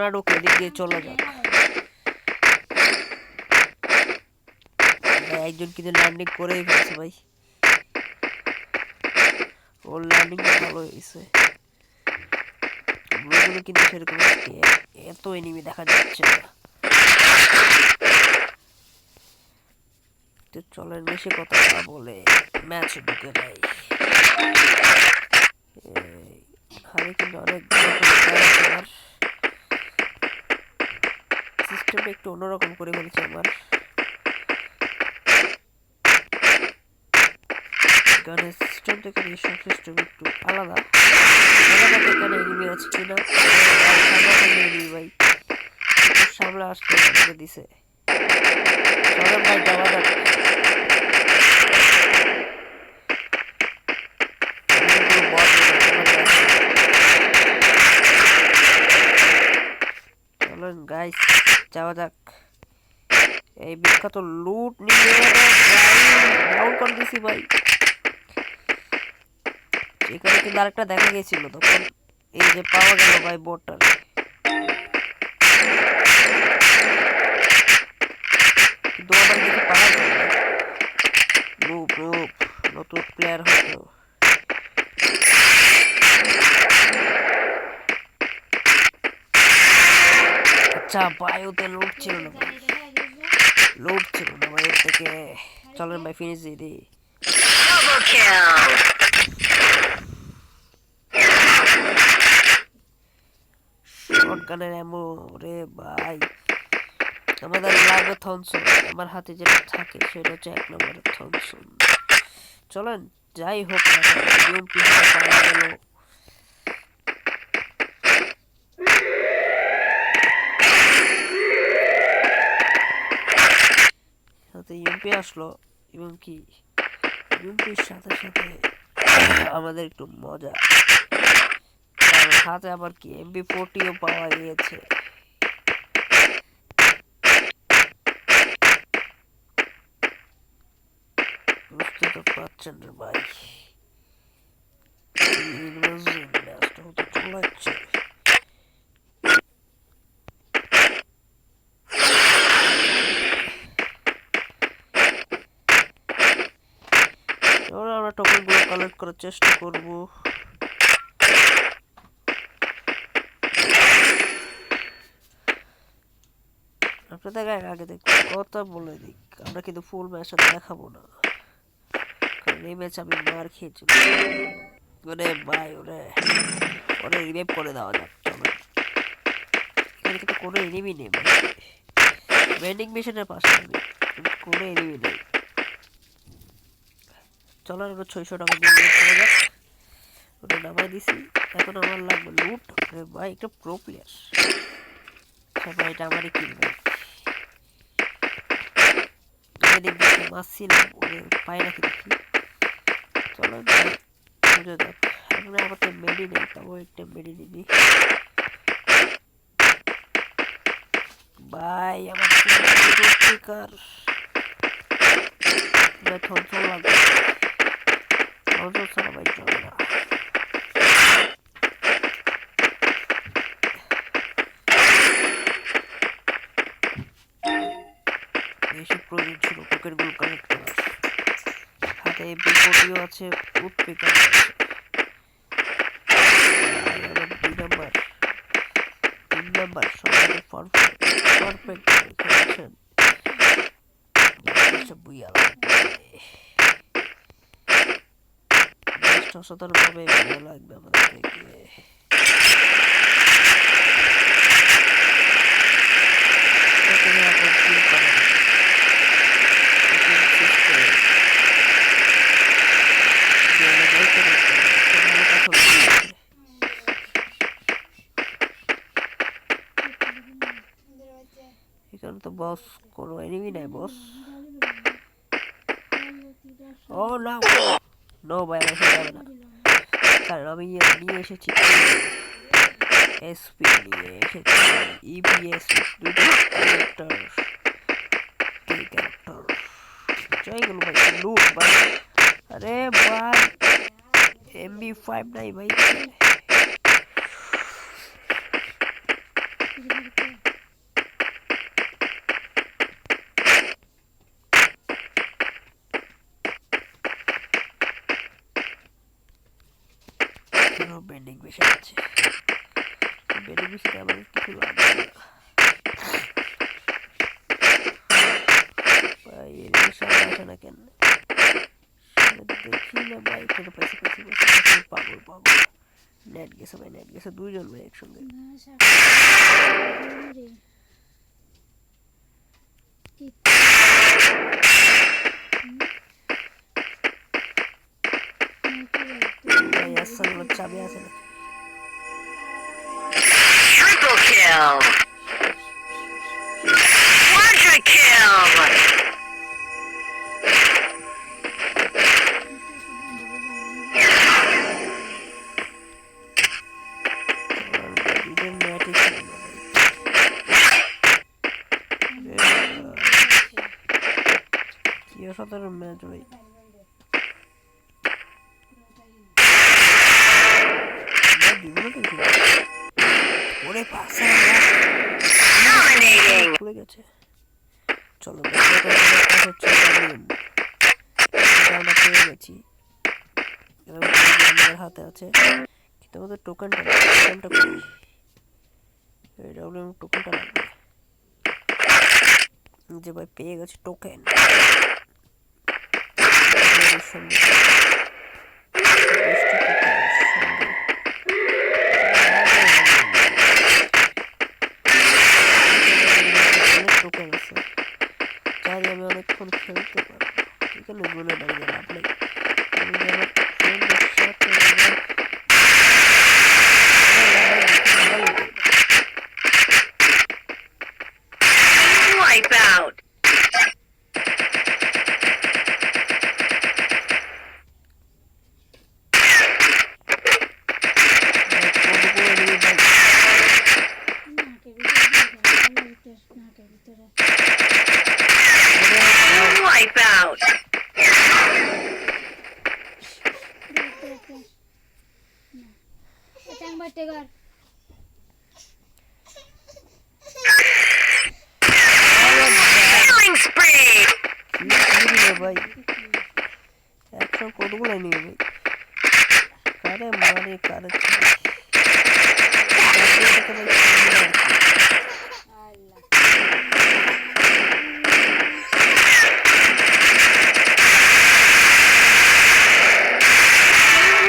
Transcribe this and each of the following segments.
না ঢুকে এদিক দিয়ে চলে যাক। একজন কিন্তু ল্যান্ডিং করেই ফেলছে ভাই, ওর ল্যান্ডিং ভালো হয়েছে। ব্লুগুলো কিন্তু সেরকম এত এনিমি দেখা যাচ্ছে না। তো চলেন বেশি কথা না বলে ম্যাচে ঢুকে যাই। হারে কিন্তু অনেক সিস্টেমটা একটু অন্যরকম করে ফেলেছে আমার। গানের সিস্টেম থেকে সব সিস্টেম একটু আলাদা। এখানে এনিমি আছে কিনা ভাই, সামনে আসতে দিছে। চলেন ভাই যাওয়া যাক। চলেন গাইস যাওয়া যাক। এই বিখ্যাত লুট নিয়ে ডাউন করে দিছি ভাই। এখানে কিন্তু আরেকটা দেখা গেছিল তখন, এই যে পাওয়া গেল ভাই বোটটা। কিন্তু আবার দেখি পাওয়া গেল লুপ লুপ নতুন প্লেয়ার হতো। আচ্ছা বায়ুতে লুট ছিল না ভাই, লুট ছিল না ভাই থেকে। চলেন ভাই ফিনিশ দিয়ে দিই। শটগানের এমন রে ভাই, আমাদের লাগবে থমসন। আমার হাতে যেটা থাকে সেটা হচ্ছে 1 নম্বরের থমসন। চলেন যাই হোক না ইউএমপি পাওয়া গেল। সাথে ইউএমপি আসলো এবং কি ইউএমপির সাথে সাথে আমাদের একটু মজা, হাতে আবার কি MP40ও পাওয়া গিয়েছে। বুঝতে তো পারছেন রে ভাই, ম্যাচটা হতে চলাচ্ছে। আমরা টোকেন গুলো কালেক্ট করার চেষ্টা করবো। আপনাদের আগে দেখুন কথা বলে দিক, আমরা কিন্তু ফুল ম্যাচটা দেখাবো না, কারণ এই ম্যাচ আমি মার খেয়েছি। ওরে ভাই ওরে ওরে রিভাইভ করে দেওয়া যাক। চলো এখানে কিন্তু কোনো এনিমি নেই ভাই, ভেন্ডিং মেশিনের পাশে কোনো এনিমি নেই। চলো আমরা 600 টাকা দিয়ে চলে যাক। ওটা নামাই দিছি, এখন আমার লাগবে লুট। আরে ভাই একটা প্রো প্লেয়ার, আচ্ছা ভাই এটা আমারই কিনবে। দেখি মারছিলাম ওরে পাই নাকি দেখি। চলো বুঝে যাক। আমরা আবার তো মেডি নেই, তাও একটা মেডি নিবি ভাই। আমার স্পিকার ভাই থমসন লাগবে, থমসন ছাড়া ভাই চলে না। বেশি প্রয়োজন ছিল টোকেনগুলো কালেক্ট করার। হাতে MP40ও আছে, স্পিকার আছে। 3 নাম্বার সবাই পারফেক্ট খেলছেন। বুইয়া অসাধারণভাবে ভালো লাগবে আমাদের থেকে। এখানে তো বস কোনো এনিমি নাই বস। ও না নো ভাই আমার সাথে যাবে না, কারণ আমি নিয়ে এসেছি এসপি নিয়ে এসেছি ইপিএস দুটো ক্যারেক্টার। এই ক্যারেক্টার জয়গুলো ভাই লুট ভাই। আরে ভাই MB5 নাই ভাই, আরো বেন্ডিং বেশি আছে, বেন্ডিং বেশিতে আমাদের কিছু লাগবে না ভাই। এর সামনে আসে না কেন দেখি না ভাই। এটা পাইছি পাইছি পাইছি, পাগল পাগল। নেট গেছে ভাই, নেট গেছে। দুইজন ভাই একসঙ্গে। ভাই আসসালাম, চাবি আছে নাকি? Triple kill! Quadra kill! দুইজন নেটই ছিল না ভাই। কি অসাধারণ ম্যাচ ভাই। ওরে পাশে Dominating! খুলে গেছে। চলো আমরা পেয়ে গেছি, আমাদের হাতে আছে, কিন্তু আমাদের টোকেনটা করি। টোকেনটা লাগবে যে ভাই। পেয়ে গেছি টোকেন। টোকেন আছে, চাইলে আমি অনেকক্ষণ খেলতে পারবো। এখানে জোনে দাঁড়িয়ে লাভ নেই। আমি যেন ফ্রেন্ডের সাথে Wipe out! Wipe out! Killing spree! ভাই একশো কতগুলো নিয়ে ভাই। কারে মারে কারে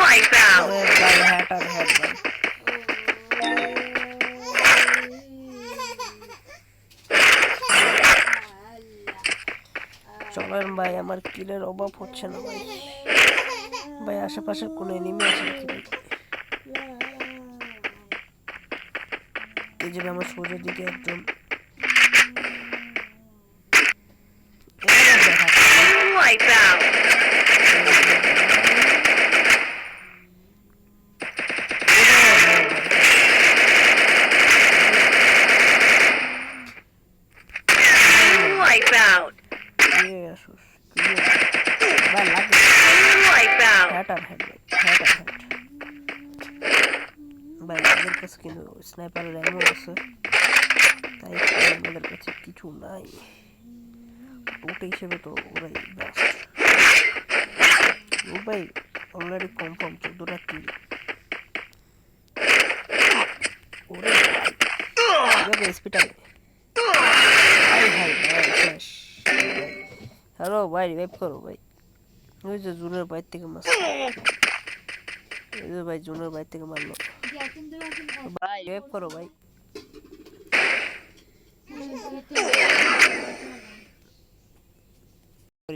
Wipe out! ভাই। হ্যাট আর হ্যাট ভাই। চলেন ভাই, আমার কিলের অভাব হচ্ছে না ভাই। ভাই আশেপাশের কোনো এনিমি আছে নাকি ভাই? এই যে আমার সোজের দিকে একজন। Wipe out! Wipe out! Wipe out! হ্যাট আর হ্যাট ভাই, হ্যাট আর হ্যাট ভাই। আমাদের কাছে কিন্তু স্নাইপারের এমন আছে, তাই আমাদের কাছে কিছু নাই। ওটা হিসেবে তো ওরাই বেস্ট। ও ভাই অলরেডি কনফার্ম 14টা কিল। ওরে ভাই স্পিডটা ভাই ভাই ভাই শেষ। হ্যালো ভাই, রিভাইভ করো ভাই। ওই যে জুনের বাইর থেকে মারছে, এই যে ভাই জুনের বাইর থেকে মারলো ভাই। রিভাইভ করো ভাই।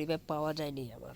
রিভাইভ পাওয়া যায়নি আমার।